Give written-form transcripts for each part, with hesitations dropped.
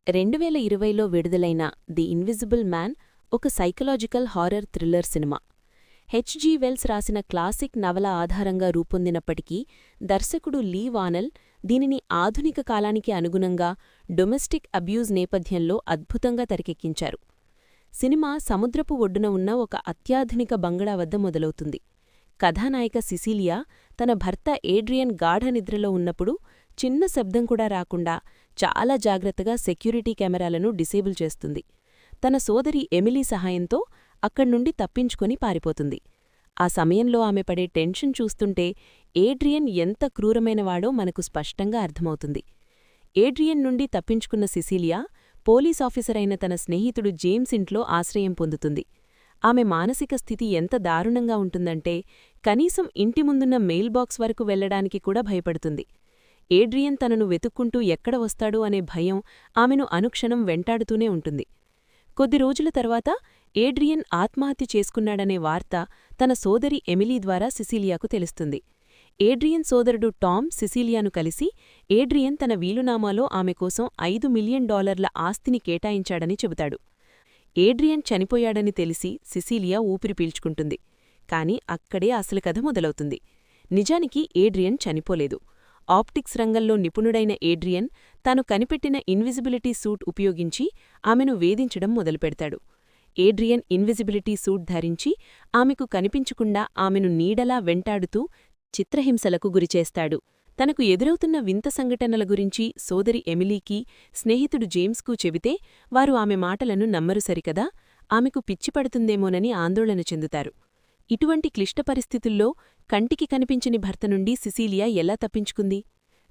2020లో విడుదలైన the invisible man ఒక psychological horror thriller సినిమా. హెచ్.జి. వెల్స్ రాసిన క్లాసిక్ నవల ఆధారంగా రూపొందినప్పటికీ దర్శకుడు లీ వానెల్ దీనిని ఆధునిక కాలానికి అనుగుణంగా డొమెస్టిక్ అబ్యూజ్ నేపథ్యంలో అద్భుతంగా తెరకెక్కించారు. సినిమా సముద్రపు ఒడ్డున ఉన్న ఒక అత్యాధునిక బంగళా వద్ద మొదలవుతుంది. కథానాయిక సిసిలియా తన భర్త ఏడ్రియన్ గాఢ నిద్రలో ఉన్నప్పుడు చిన్న శబ్దం కూడా రాకుండా చాలా జాగ్రత్తగా సెక్యూరిటీ కెమెరాలను డిసేబుల్ చేస్తుంది. తన సోదరి ఎమిలీ సహాయంతో అక్కడ్నుండి తప్పించుకొని పారిపోతుంది. ఆ సమయంలో ఆమె పడే టెన్షన్ చూస్తుంటే ఏడ్రియన్ ఎంత క్రూరమైనవాడో మనకు స్పష్టంగా అర్థమవుతుంది. ఏడ్రియన్ నుండి తప్పించుకున్న సిసిలియా పోలీసాఫీసరైన తన స్నేహితుడు జేమ్స్ ఇంట్లో ఆశ్రయం పొందుతుంది. ఆమె మానసిక స్థితి ఎంత దారుణంగా ఉంటుందంటే కనీసం ఇంటి ముందున్న మెయిల్ బాక్స్ వరకు వెళ్లడానికి కూడా భయపడుతుంది. ఏడ్రియన్ తనను వెతుక్కుంటూ ఎక్కడ వస్తాడు అనే భయం ఆమెను అనుక్షణం వెంటాడుతూనే ఉంటుంది. కొద్ది రోజుల తర్వాత ఏడ్రియన్ ఆత్మహత్య చేసుకున్నాడనే వార్త తన సోదరి ఎమిలీ ద్వారా సిసిలియాకు తెలుస్తుంది. ఏడ్రియన్ సోదరుడు టామ్ సిసిలియాను కలిసి ఏడ్రియన్ తన వీలునామాలో ఆమె కోసం $5 మిలియన్ ఆస్తిని కేటాయించాడని చెబుతాడు. ఏడ్రియన్ చనిపోయాడని తెలిసి సిసిలియా ఊపిరి పీల్చుకుంటుంది. కాని అక్కడే అసలు కథ మొదలవుతుంది. నిజానికి ఏడ్రియన్ చనిపోలేదు. ఆప్టిక్స్ రంగంలో నిపుణుడైన ఏడ్రియన్ తాను కనిపెట్టిన ఇన్విజిబిలిటీ సూట్ ఉపయోగించి ఆమెను వేధించడం మొదలుపెడతాడు. ఏడ్రియన్ ఇన్విజిబిలిటీ సూట్ ధరించి ఆమెకు కనిపించకుండా ఆమెను నీడలా వెంటాడుతూ చిత్రహింసలకు గురిచేస్తాడు. తనకు ఎదురవుతున్న వింత సంఘటనల గురించి సోదరి ఎమిలీకి, స్నేహితుడు జేమ్స్కు చెబితే వారు ఆమె మాటలను నమ్మరు సరికదా, ఆమెకు పిచ్చిపడుతుందేమోనని ఆందోళన చెందుతారు. ఇటువంటి క్లిష్ట పరిస్థితుల్లో కంటికి కనిపించని భర్త నుండి సిసిలియా ఎలా తప్పించుకుంది?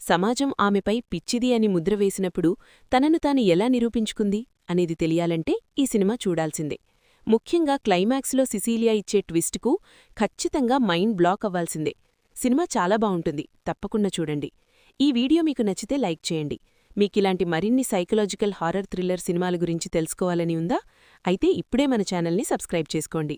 సమాజం ఆమెపై పిచ్చిది అని ముద్ర వేసినప్పుడు తనను తాను ఎలా నిరూపించుకుంది అనేది తెలియాలంటే ఈ సినిమా చూడాల్సిందే. ముఖ్యంగా క్లైమాక్స్లో సిసిలియా ఇచ్చే ట్విస్టుకు ఖచ్చితంగా మైండ్ బ్లాక్ అవ్వాల్సిందే. సినిమా చాలా బావుంటుంది, తప్పకుండా చూడండి. ఈ వీడియో మీకు నచ్చితే లైక్ చేయండి. మీకిలాంటి మరిన్ని సైకలాజికల్ హారర్ థ్రిల్లర్ సినిమాల గురించి తెలుసుకోవాలని ఉందా? అయితే ఇప్పుడే మన ఛానల్ని సబ్స్క్రైబ్ చేసుకోండి.